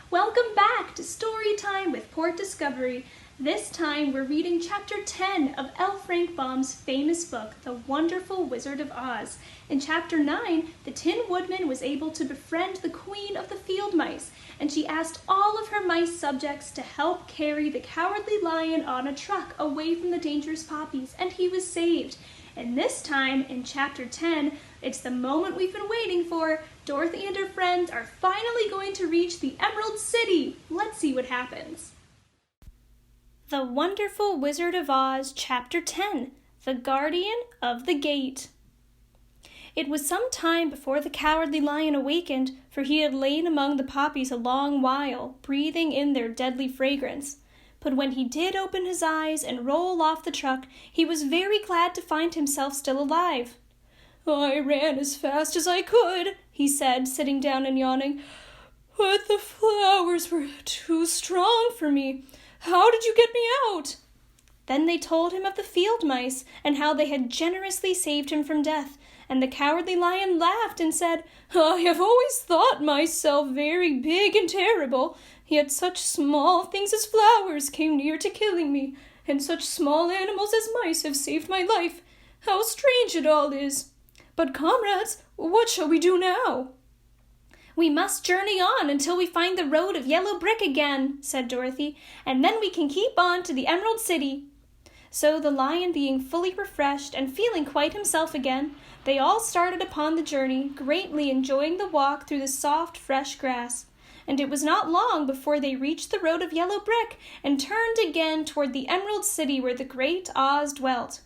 Welcome back to Storytime with Port Discovery. This time we're reading Chapter 10 of L. Frank Baum's famous book, The Wonderful Wizard of Oz. In Chapter 9, the Tin Woodman was able to befriend the Queen of the Field Mice, and she asked all of her mice subjects to help carry the Cowardly Lion on a truck away from the dangerous poppies, and he was saved. And this time, in Chapter 10, it's the moment we've been waiting for. Dorothy and her friends are finally going to reach the Emerald City. Let's see what happens. The Wonderful Wizard of Oz, Chapter 10, The Guardian of the Gate. It was some time before the Cowardly Lion awakened, for he had lain among the poppies a long while, breathing in their deadly fragrance. But when he did open his eyes and roll off the truck, he was very glad to find himself still alive. "I ran as fast as I could," he said, sitting down and yawning. "But the flowers were too strong for me. How did you get me out?" Then they told him of the field mice, and how they had generously saved him from death, and the Cowardly Lion laughed and said, "I have always thought myself very big and terrible, yet such small things as flowers came near to killing me, and such small animals as mice have saved my life. How strange it all is! But comrades, what shall we do now?" "We must journey on until we find the road of yellow brick again," said Dorothy, "and then we can keep on to the Emerald City." So the lion being fully refreshed and feeling quite himself again, they all started upon the journey, greatly enjoying the walk through the soft, fresh grass. And it was not long before they reached the road of yellow brick and turned again toward the Emerald City where the great Oz dwelt.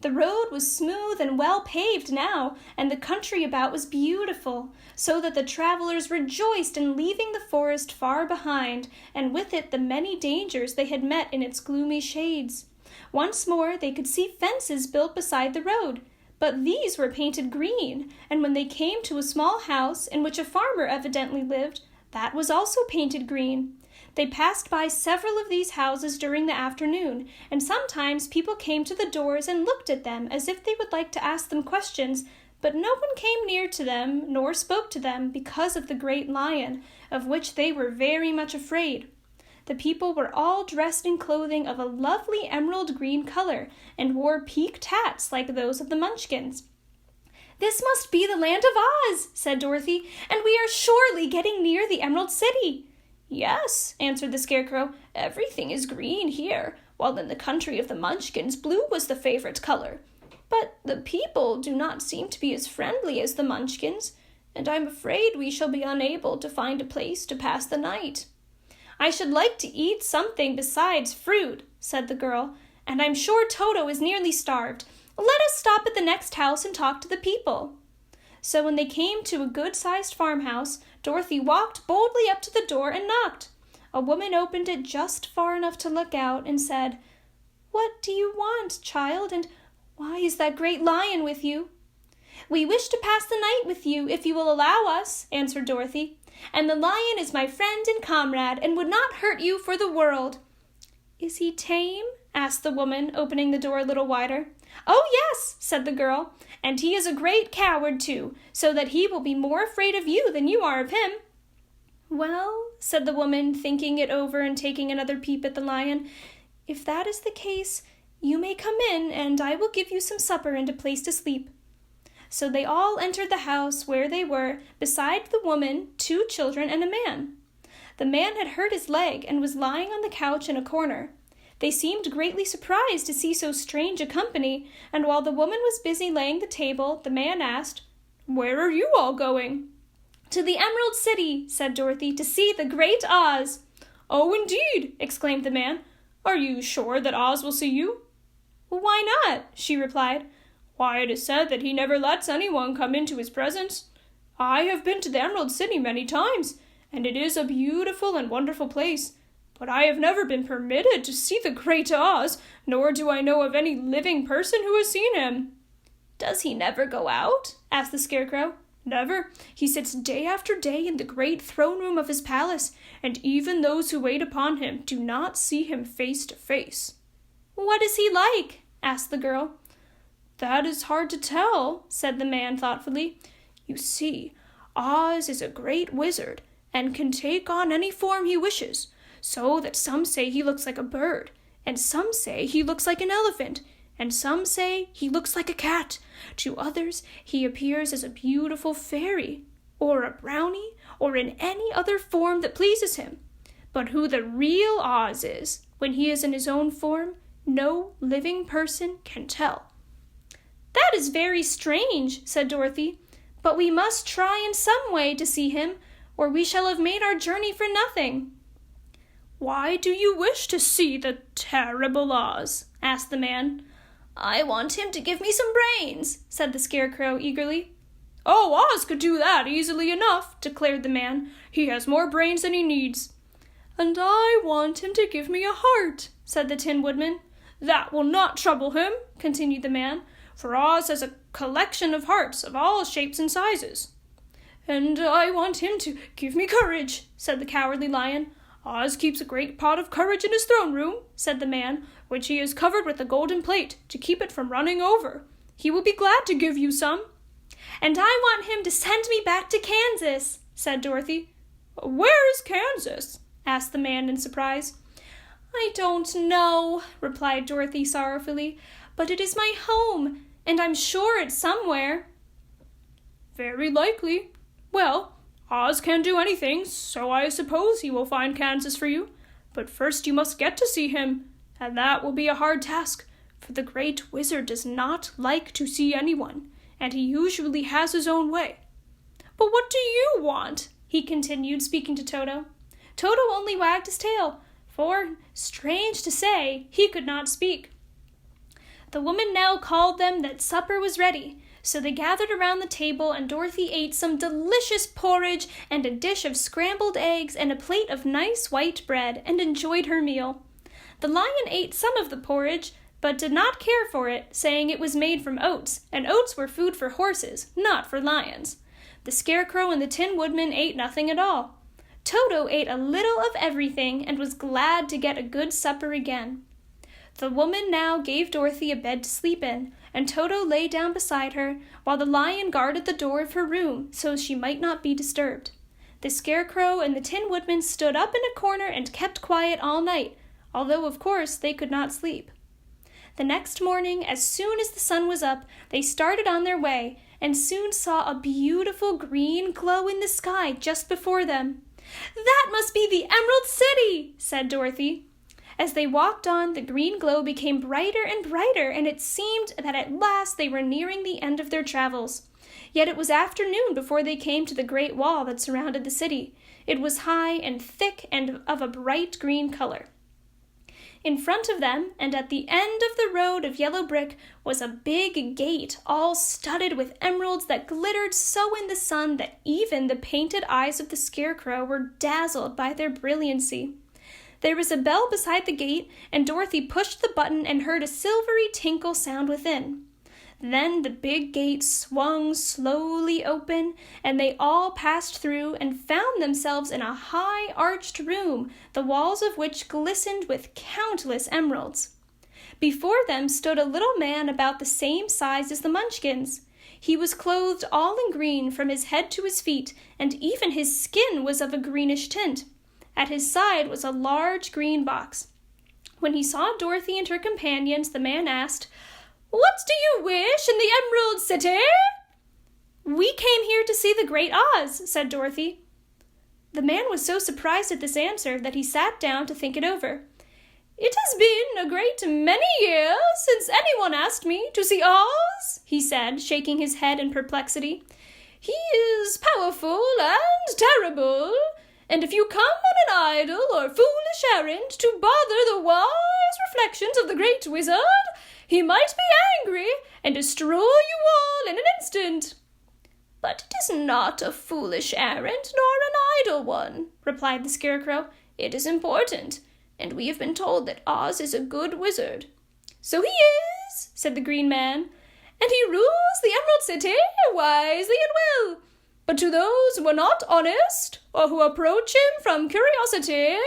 The road was smooth and well paved now, and the country about was beautiful, so that the travelers rejoiced in leaving the forest far behind, and with it the many dangers they had met in its gloomy shades. Once more they could see fences built beside the road, but these were painted green, and when they came to a small house in which a farmer evidently lived, that was also painted green. They passed by several of these houses during the afternoon, and sometimes people came to the doors and looked at them as if they would like to ask them questions, but no one came near to them nor spoke to them because of the great lion, of which they were very much afraid. The people were all dressed in clothing of a lovely emerald green color, and wore peaked hats like those of the Munchkins. "This must be the land of Oz," said Dorothy, "and we are surely getting near the Emerald City." "Yes," answered the Scarecrow, "everything is green here, while in the country of the Munchkins blue was the favorite color. But the people do not seem to be as friendly as the Munchkins, and I'm afraid we shall be unable to find a place to pass the night." "I should like to eat something besides fruit," said the girl, "and I'm sure Toto is nearly starved. Let us stop at the next house and talk to the people." So when they came to a good-sized farmhouse, Dorothy walked boldly up to the door and knocked. A woman opened it just far enough to look out and said, "What do you want, child, and why is that great lion with you?" "We wish to pass the night with you, if you will allow us," answered Dorothy. "And the lion is my friend and comrade, and would not hurt you for the world." "Is he tame?" asked the woman, opening the door a little wider. "Oh, yes," said the girl, "and he is a great coward, too, so that he will be more afraid of you than you are of him." "Well," said the woman, thinking it over and taking another peep at the lion, "if that is the case, you may come in, and I will give you some supper and a place to sleep." So they all entered the house where they were, beside the woman, 2 children, and a man. The man had hurt his leg and was lying on the couch in a corner. They seemed greatly surprised to see so strange a company, and while the woman was busy laying the table, the man asked, "Where are you all going?" "To the Emerald City," said Dorothy, "to see the great Oz." "Oh, indeed!" exclaimed the man. "Are you sure that Oz will see you?" "Why not?" she replied. "Why, it is said that he never lets anyone come into his presence. I have been to the Emerald City many times, and it is a beautiful and wonderful place. But I have never been permitted to see the great Oz, nor do I know of any living person who has seen him." "Does he never go out?" asked the Scarecrow. "Never. He sits day after day in the great throne room of his palace, and even those who wait upon him do not see him face to face." "What is he like?" asked the girl. "That is hard to tell," said the man thoughtfully. "You see, Oz is a great wizard, and can take on any form he wishes, so that some say he looks like a bird, and some say he looks like an elephant, and some say he looks like a cat. To others he appears as a beautiful fairy, or a brownie, or in any other form that pleases him. But who the real Oz is, when he is in his own form, no living person can tell." "That is very strange," said Dorothy, "but we must try in some way to see him, or we shall have made our journey for nothing." "Why do you wish to see the terrible Oz?" asked the man. "I want him to give me some brains," said the Scarecrow eagerly. "Oh, Oz could do that easily enough," declared the man. "He has more brains than he needs." "And I want him to give me a heart," said the Tin Woodman. "That will not trouble him," continued the man, "for Oz has a collection of hearts of all shapes and sizes." "And I want him to give me courage," said the Cowardly Lion. "Oz keeps a great pot of courage in his throne room," said the man, "which he has covered with a golden plate to keep it from running over. He will be glad to give you some." "And I want him to send me back to Kansas," said Dorothy. "Where is Kansas?" asked the man in surprise. "I don't know," replied Dorothy sorrowfully, "but it is my home, and I'm sure it's somewhere." "Very likely. Well, Oz can do anything, so I suppose he will find Kansas for you. But first you must get to see him, and that will be a hard task, for the Great Wizard does not like to see anyone, and he usually has his own way. But what do you want?" he continued, speaking to Toto. Toto only wagged his tail, for, strange to say, he could not speak. The woman now called them that supper was ready, so they gathered around the table, and Dorothy ate some delicious porridge and a dish of scrambled eggs and a plate of nice white bread, and enjoyed her meal. The lion ate some of the porridge, but did not care for it, saying it was made from oats, and oats were food for horses, not for lions. The Scarecrow and the Tin Woodman ate nothing at all. Toto ate a little of everything and was glad to get a good supper again. The woman now gave Dorothy a bed to sleep in, and Toto lay down beside her, while the lion guarded the door of her room so she might not be disturbed. The Scarecrow and the Tin Woodman stood up in a corner and kept quiet all night, although of course they could not sleep. The next morning, as soon as the sun was up, they started on their way, and soon saw a beautiful green glow in the sky just before them. "That must be the Emerald City," said Dorothy. As they walked on, the green glow became brighter and brighter, and it seemed that at last they were nearing the end of their travels. Yet it was afternoon before they came to the great wall that surrounded the city. It was high and thick and of a bright green color. In front of them, and at the end of the road of yellow brick, was a big gate, all studded with emeralds that glittered so in the sun that even the painted eyes of the Scarecrow were dazzled by their brilliancy. There was a bell beside the gate, and Dorothy pushed the button and heard a silvery tinkle sound within. Then the big gate swung slowly open, and they all passed through and found themselves in a high arched room, the walls of which glistened with countless emeralds. Before them stood a little man about the same size as the Munchkins. He was clothed all in green from his head to his feet, and even his skin was of a greenish tint. At his side was a large green box. When he saw Dorothy and her companions, the man asked, "What do you wish in the Emerald City?" "We came here to see the Great Oz," said Dorothy. The man was so surprised at this answer that he sat down to think it over. "It has been a great many years since anyone asked me to see Oz," he said, shaking his head in perplexity. "He is powerful and terrible, and if you come on an idle or foolish errand to bother the wise reflections of the Great Wizard, he might be angry and destroy you all in an instant." "But it is not a foolish errand nor an idle one," replied the Scarecrow. "It is important, and we have been told that Oz is a good wizard." "So he is," said the Green Man, "and he rules the Emerald City wisely and well. But to those who are not honest, or who approach him from curiosity,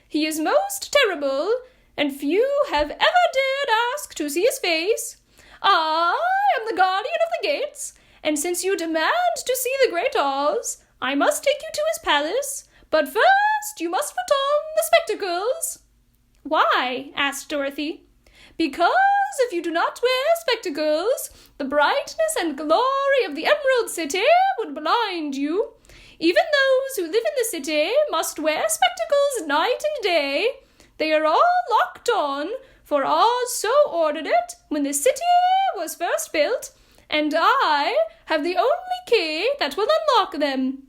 he is most terrible, and few have ever dared ask to see his face. I am the guardian of the gates, and since you demand to see the Great Oz, I must take you to his palace, But first you must put on the spectacles." "Why?" asked Dorothy. "Because if you do not wear spectacles, the brightness and glory of the Emerald City would blind you. Even those who live in the city must wear spectacles night and day. They are all locked on, for Oz so ordered it when the city was first built, and I have the only key that will unlock them."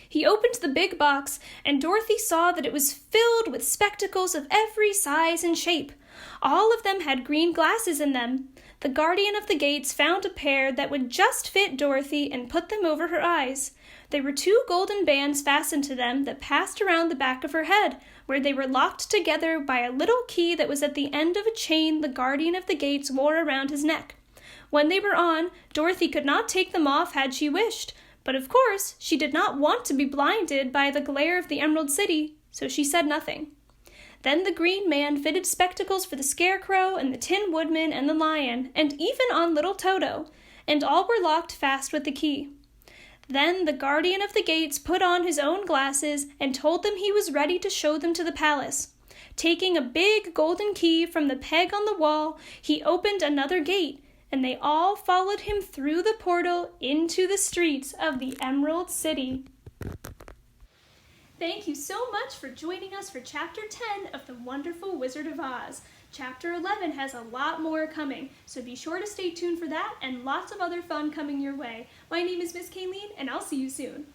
He opened the big box, and Dorothy saw that it was filled with spectacles of every size and shape. All of them had green glasses in them. The guardian of the gates found a pair that would just fit Dorothy and put them over her eyes. There were 2 golden bands fastened to them that passed around the back of her head, where they were locked together by a little key that was at the end of a chain the guardian of the gates wore around his neck. When they were on, Dorothy could not take them off had she wished, but of course she did not want to be blinded by the glare of the Emerald City, so she said nothing. Then the green man fitted spectacles for the Scarecrow and the Tin Woodman and the Lion, and even on little Toto, and all were locked fast with the key. Then the guardian of the gates put on his own glasses and told them he was ready to show them to the palace. Taking a big golden key from the peg on the wall, he opened another gate, and they all followed him through the portal into the streets of the Emerald City. Thank you so much for joining us for Chapter 10 of The Wonderful Wizard of Oz. Chapter 11 has a lot more coming, so be sure to stay tuned for that and lots of other fun coming your way. My name is Miss Cailin, and I'll see you soon.